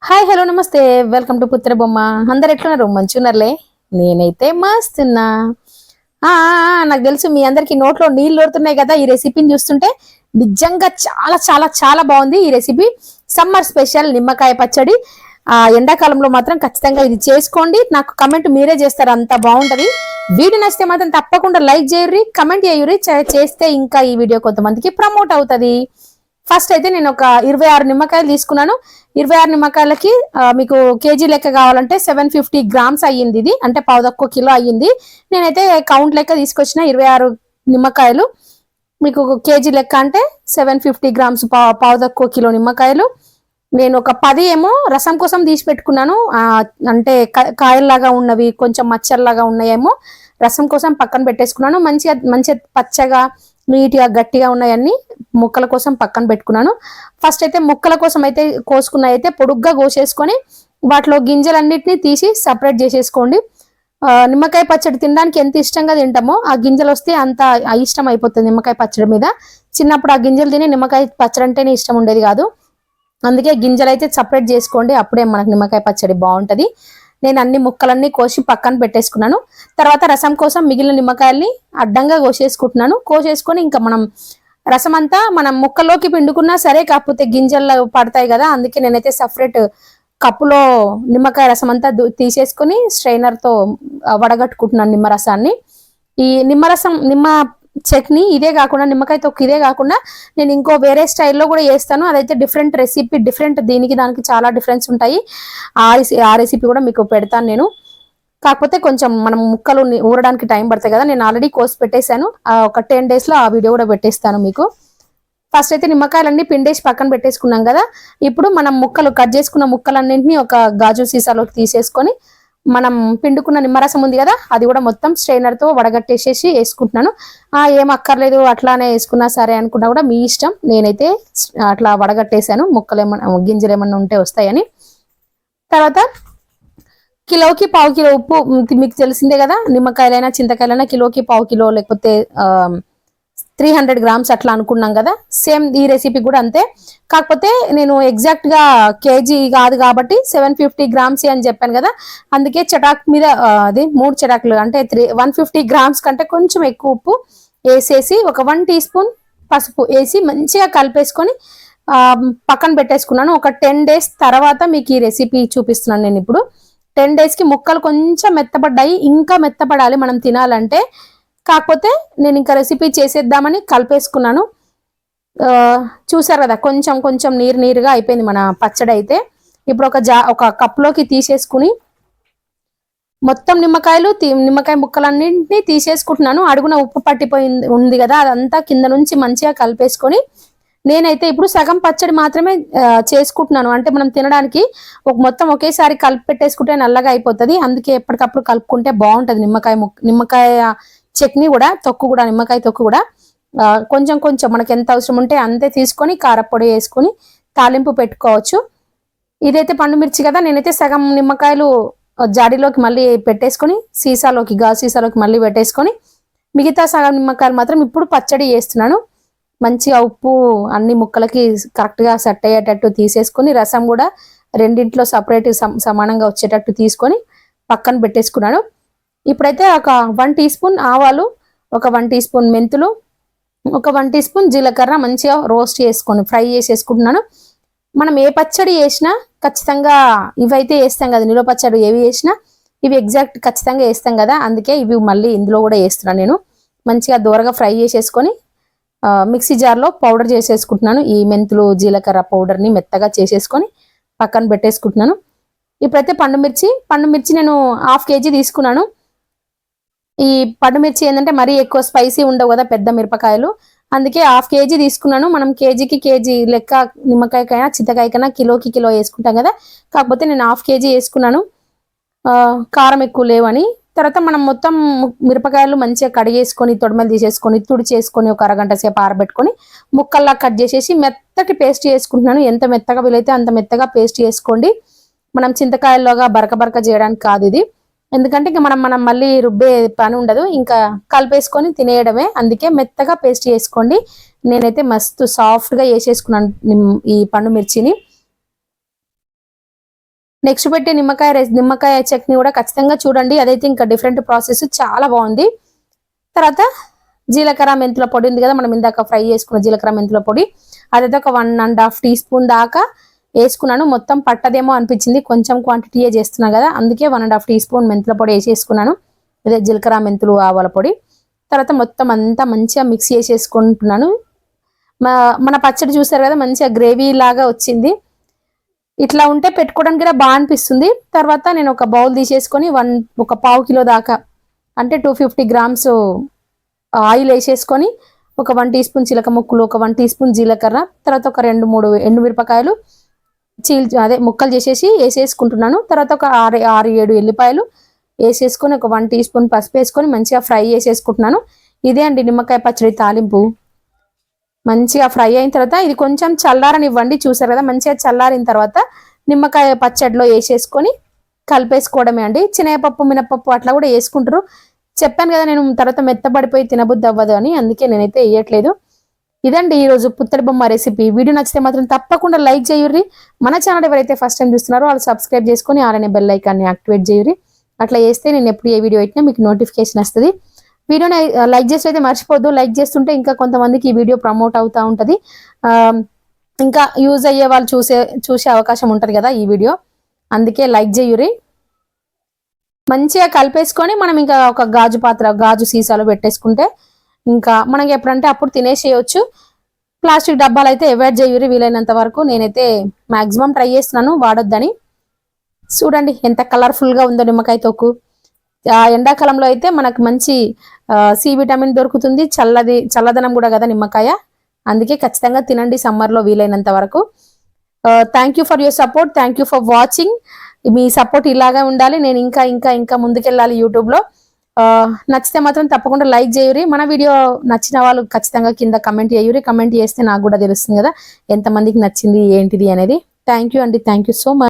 Hi hello నమస్తే welcome to పుత్ర బొమ్మ. అందరు ఎట్లున్నారు? మంచున్నారులే. నేనైతే మస్తున్నా. నాకు తెలుసు మీ అందరికి నోట్లో నీళ్ళు ఊరుతున్నాయి కదా ఈ రెసిపీని చూస్తుంటే. నిజంగా చాలా చాలా చాలా బాగుంది ఈ రెసిపీ. సమ్మర్ స్పెషల్ నిమ్మకాయ పచ్చడి. ఎండాకాలంలో మాత్రం ఖచ్చితంగా ఇది చేసుకోండి. నాకు కమెంట్ మీరే చేస్తారు, అంత బాగుంటది. వీడియో నచ్చితే మాత్రం తప్పకుండా లైక్ చేయర్రి, కమెంట్ చేయర్రి. చేస్తే ఇంకా ఈ వీడియో కొంతమందికి ప్రమోట్ అవుతుంది. ఫస్ట్ అయితే నేను ఒక 26 నిమ్మకాయలు తీసుకున్నాను. 26 నిమ్మకాయలకి మీకు కేజీ లెక్క కావాలంటే 750 గ్రామ్స్ అయ్యింది. ఇది అంటే పావుదక్కువ కిలో అయ్యింది. నేనైతే కౌంట్ లెక్క తీసుకొచ్చిన 26 నిమ్మకాయలు. మీకు కేజీ లెక్క అంటే 750 గ్రామ్స్, పావుదక్కువ కిలో నిమ్మకాయలు. నేను ఒక 10 ఏమో రసం కోసం తీసి పెట్టుకున్నాను. అంటే కాయల్లాగా ఉన్నవి, కొంచెం మచ్చల్లాగా ఉన్నాయేమో రసం కోసం పక్కన పెట్టేసుకున్నాను. మంచిగా పచ్చగా నీట్గా గట్టిగా ఉన్నాయన్నీ ముక్కల కోసం పక్కన పెట్టుకున్నాను. ఫస్ట్ అయితే ముక్కల కోసం అయితే కోసుకున్న అయితే పొడుగ్గా కోసేసుకొని వాటిలో గింజలన్నిటిని తీసి సపరేట్ చేసేసుకోండి. నిమ్మకాయ పచ్చడి తినడానికి ఎంత ఇష్టంగా తింటామో ఆ గింజలు వస్తే అంత ఇష్టం అయిపోతుంది నిమ్మకాయ పచ్చడి మీద. చిన్నప్పుడు ఆ గింజలు తిని నిమ్మకాయ పచ్చడి అంటేనే ఇష్టం ఉండేది కాదు. అందుకే గింజలు అయితే సపరేట్ చేసుకోండి, అప్పుడే మనకు నిమ్మకాయ పచ్చడి బాగుంటది. నేను అన్ని ముక్కలన్నీ కోసి పక్కన పెట్టేసుకున్నాను. తర్వాత రసం కోసం మిగిలిన నిమ్మకాయల్ని అడ్డంగా కోసేసుకుంటున్నాను. కోసేసుకొని ఇంకా మనం రసం అంతా మనం ముక్కలోకి పిండుకున్నా సరే, కాకపోతే గింజల్లో పడతాయి కదా, అందుకే నేనైతే సపరేట్ కప్పులో నిమ్మకాయ రసం అంతా తీసేసుకొని స్ట్రైనర్తో వడగట్టుకుంటున్నాను నిమ్మరసాన్ని. ఈ నిమ్మ చట్నీ ఇదే కాకుండా, నిమ్మకాయ తొక్కు ఇదే కాకుండా నేను ఇంకో వేరే స్టైల్లో కూడా చేస్తాను. అదైతే డిఫరెంట్ రెసిపీ, డిఫరెంట్. దానికి చాలా డిఫరెన్స్ ఉంటాయి. ఆ రెసిపీ కూడా మీకు పెడతాను నేను. కాకపోతే కొంచెం మనం ముక్కలు ఊరడానికి టైం పడుతుంది కదా, నేను ఆల్రెడీ కోసి పెట్టేశాను. ఒక 10 డేస్లో ఆ వీడియో కూడా పెట్టేస్తాను మీకు. ఫస్ట్ అయితే నిమ్మకాయలన్నీ పిండేసి పక్కన పెట్టేసుకున్నాం కదా. ఇప్పుడు మనం ముక్కలు కట్ చేసుకున్న ముక్కలన్నింటినీ ఒక గాజు సీసాలోకి తీసేసుకొని మనం పిండుకున్న నిమ్మరసం ఉంది కదా, అది కూడా మొత్తం స్ట్రైనర్తో వడగట్టేసేసి వేసుకుంటున్నాను. ఏం అక్కర్లేదు అట్లానే వేసుకున్నా సరే అనుకున్నా కూడా మీ ఇష్టం. నేనైతే అట్లా వడగట్టేశాను, ముక్కలు ఏమన్నా గింజలు ఏమన్నా ఉంటే వస్తాయని. తర్వాత కిలోకి పావు కిలో ఉప్పు, మీకు తెలిసిందే కదా, నిమ్మకాయలైనా చింతకాయలైనా కిలోకి పావు కిలో లేకపోతే 300 గ్రామ్స్ అట్లా అనుకున్నాం కదా. సేమ్ ఈ రెసిపీ కూడా అంతే. కాకపోతే నేను ఎగ్జాక్ట్ గా కేజీ కాదు కాబట్టి 750 గ్రామ్స్ అని చెప్పాను కదా, అందుకే చటాక్ మీద అది 3 చటాకులు అంటే 150 గ్రామ్స్ కంటే కొంచెం ఎక్కువ ఉప్పు వేసేసి ఒక 1 టీ స్పూన్ పసుపు వేసి మంచిగా కలిపేసుకొని పక్కన పెట్టేసుకున్నాను. ఒక 10 డేస్ తర్వాత మీకు ఈ రెసిపీ చూపిస్తున్నాను నేను ఇప్పుడు. 10 డేస్కి ముక్కలు కొంచెం మెత్తపడ్డాయి, ఇంకా మెత్తపడాలి మనం తినాలంటే. కాకపోతే నేను ఇంకా రెసిపీ చేసేద్దామని కలిపేసుకున్నాను. చూసారు కదా, కొంచెం కొంచెం నీరుగా అయిపోయింది మన పచ్చడి అయితే. ఇప్పుడు ఒక కప్లోకి తీసేసుకుని మొత్తం నిమ్మకాయ ముక్కలన్నింటినీ తీసేసుకుంటున్నాను. అడుగున ఉప్పు పట్టిపోయింది ఉంది కదా, అదంతా కింద నుంచి మంచిగా కలిపేసుకొని నేనైతే ఇప్పుడు సగం పచ్చడి మాత్రమే చేసుకుంటున్నాను. అంటే మనం తినడానికి మొత్తం ఒకేసారి కలిపి పెట్టేసుకుంటే నల్లగా అయిపోతుంది. అందుకే ఎప్పటికప్పుడు కలుపుకుంటే బాగుంటుంది నిమ్మకాయ చట్నీ కూడా, నిమ్మకాయ తొక్కు కూడా. కొంచెం కొంచెం మనకి ఎంత అవసరం ఉంటే అంతే తీసుకొని కారపొడి వేసుకొని తాలింపు పెట్టుకోవచ్చు. ఇదైతే పండు మిర్చి కదా, నేనైతే సగం నిమ్మకాయలు జాడీలోకి మళ్ళీ పెట్టేసుకొని గాజు సీసాలోకి మళ్ళీ పెట్టేసుకొని మిగతా సగం నిమ్మకాయలు మాత్రం ఇప్పుడు పచ్చడి చేస్తున్నాను. మంచిగా ఉప్పు అన్ని ముక్కలకి కరెక్ట్గా సెట్ అయ్యేటట్టు తీసేసుకొని రసం కూడా రెండింట్లో సపరేట్ సమానంగా వచ్చేటట్టు తీసుకొని పక్కన పెట్టేసుకున్నాను. ఇప్పుడైతే ఒక 1 టీ స్పూన్ ఆవాలు, ఒక 1 టీ స్పూన్ మెంతులు, ఒక 1 టీ స్పూన్ జీలకర్ర మంచిగా రోస్ట్ చేసుకొని ఫ్రై చేసేసుకుంటున్నాను. మనం ఏ పచ్చడి చేసినా ఖచ్చితంగా ఇవైతే వేస్తాం కదా, నిలువ పచ్చడి ఏవి వేసినా ఇవి ఎగ్జాక్ట్ ఖచ్చితంగా వేస్తాం కదా, అందుకే ఇవి మళ్ళీ ఇందులో కూడా వేస్తున్నాను నేను. మంచిగా దూరగా ఫ్రై చేసేసుకొని మిక్సీ జార్లో పౌడర్ చేసేసుకుంటున్నాను. ఈ మెంతులు జీలకర్ర పౌడర్ని మెత్తగా చేసేసుకొని పక్కన పెట్టేసుకుంటున్నాను. ఇప్పుడైతే పండుమిర్చి నేను 1/2 కేజీ తీసుకున్నాను. ఈ పండుమిర్చి ఏంటంటే మరీ ఎక్కువ స్పైసీ ఉండవు కదా పెద్ద మిరపకాయలు, అందుకే 1/2 కేజీ తీసుకున్నాను. మనం కేజీకి కేజీ లెక్క నిమ్మకాయకైనా చింతకాయకైనా కిలోకి కిలో వేసుకుంటాం కదా, కాకపోతే నేను 1/2 కేజీ వేసుకున్నాను కారం ఎక్కువ లేవని. తర్వాత మనం మొత్తం మిరపకాయలు మంచిగా కడిగేసుకొని తొడిమలు తీసేసుకొని తుడిచేసుకొని ఒక అరగంట సేపు ఆరబెట్టుకొని ముక్కల్లా కట్ చేసేసి మెత్తటి పేస్ట్ చేసుకుంటున్నాను. ఎంత మెత్తగా వీలైతే అంత మెత్తగా పేస్ట్ చేసుకోండి. మనం చింతకాయల్లోగా బరక చేయడానికి కాదు ఇది, ఎందుకంటే ఇంకా మనం మళ్ళీ రుబ్బే పని ఉండదు, ఇంకా కలిపేసుకొని తినేయడమే. అందుకే మెత్తగా పేస్ట్ చేసుకోండి. నేనైతే మస్తు సాఫ్ట్గా వేసేసుకున్నాను ఈ పండు మిర్చిని. నెక్స్ట్ పెట్టే నిమ్మకాయ చట్నీ కూడా ఖచ్చితంగా చూడండి. అదైతే ఇంకా డిఫరెంట్ ప్రాసెస్, చాలా బాగుంది. తర్వాత జీలకర్ర మెంతుల పొడి ఉంది కదా, మనం ఇందాక ఫ్రై చేసుకున్న జీలకర్ర మెంతుల పొడి, అదైతే ఒక 1.5 టీ స్పూన్ దాకా వేసుకున్నాను. మొత్తం పట్టదేమో అనిపించింది, కొంచెం క్వాంటిటీయే చేస్తున్నా కదా, అందుకే 1.5 టీ స్పూన్ మెంతుల పొడి వేసేసుకున్నాను. అదే జీలకర్ర మెంతులు ఆవాల పొడి. తర్వాత మొత్తం అంతా మంచిగా మిక్స్ చేసేసుకుంటున్నాను. మన పచ్చడి చూసారు కదా, మంచిగా గ్రేవీ లాగా వచ్చింది. ఇట్లా ఉంటే పెట్టుకోవడానికి కూడా బాగా అనిపిస్తుంది. తర్వాత నేను ఒక బౌల్ తీసేసుకొని ఒక 1/2 కిలో దాకా అంటే 250 గ్రామ్స్ ఆయిల్ వేసేసుకొని ఒక 1 టీ స్పూన్ చిలక ముక్కలు, ఒక 1 టీ స్పూన్ జీలకర్ర, తర్వాత ఒక 2-3 ఎండుమిరపకాయలు ముక్కలు చేసేసి వేసేసుకుంటున్నాను. తర్వాత ఒక 6-7 ఎల్లిపాయలు వేసేసుకొని ఒక 1 టీ స్పూన్ పసుపు వేసుకొని మంచిగా ఫ్రై చేసేసుకుంటున్నాను. ఇదే అండి నిమ్మకాయ పచ్చడి తాలింపు. మంచిగా ఫ్రై అయిన తర్వాత ఇది కొంచెం చల్లారనివ్వండి. చూసారు కదా, మంచిగా చల్లారిన తర్వాత నిమ్మకాయ పచ్చడిలో వేసేసుకొని కలిపేసుకోవడమే అండి. శనగపప్పు మినపప్పు అట్లా కూడా వేసుకుంటారు. చెప్పాను కదా నేను తర్వాత మెత్తబడిపోయి తినబుద్ధి అవ్వదు అని, అందుకే నేనైతే వేయట్లేదు. ఇదండి ఈరోజు పుత్తడి బొమ్మ రెసిపీ. వీడియో నచ్చితే మాత్రం తప్పకుండా లైక్ చేయుర్రి. మన ఛానల్ ఎవరైతే ఫస్ట్ టైం చూస్తున్నారో వాళ్ళు సబ్స్క్రైబ్ చేసుకొని అలానే బెల్ ఐకాన్ని యాక్టివేట్ చేయుర్రి. అట్లా చేస్తే నేను ఎప్పుడు ఏ వీడియో పెట్టినా మీకు నోటిఫికేషన్ వస్తుంది. వీడియోని లైక్ చేసి అయితే మర్చిపోద్దు. లైక్ చేస్తుంటే ఇంకా కొంతమందికి ఈ వీడియో ప్రమోట్ అవుతూ ఉంటుంది. ఇంకా యూజ్ అయ్యే వాళ్ళు చూసే అవకాశం ఉంటుంది కదా ఈ వీడియో, అందుకే లైక్ చేయుర్రి. మంచిగా కలిపేసుకొని మనం ఇంకా ఒక గాజు సీసాలో పెట్టేసుకుంటే ఇంకా మనకి ఎప్పుడంటే అప్పుడు తినేసేయచ్చు. ప్లాస్టిక్ డబ్బాలు అయితే అవాయిడ్ చేయుర్రి వీలైనంత వరకు. నేనైతే మాక్సిమం ట్రై చేస్తున్నాను వాడొద్దని. చూడండి ఎంత కలర్ఫుల్ గా ఉందో నిమ్మకాయ తొక్కు. ఎండాకాలంలో అయితే మనకు మంచి సి విటమిన్ దొరుకుతుంది, చల్లదనం కూడా కదా నిమ్మకాయ, అందుకే ఖచ్చితంగా తినండి సమ్మర్లో వీలైనంత వరకు. Thank you for your support, thank you for watching. Me support ఇలాగే ఉండాలి, నేను ఇంకా ముందుకెళ్ళాలి యూట్యూబ్లో. నచ్చితే మాత్రం తప్పకుండా లైక్ చేయురి. మన వీడియో నచ్చిన వాళ్ళు ఖచ్చితంగా కింద కమెంట్ చేయురి. కమెంట్ చేస్తే నాకు కూడా తెలుస్తుంది కదా ఎంతమందికి నచ్చింది ఏంటిది అనేది. థ్యాంక్ యూ అండి, థ్యాంక్ యూ సో మచ్.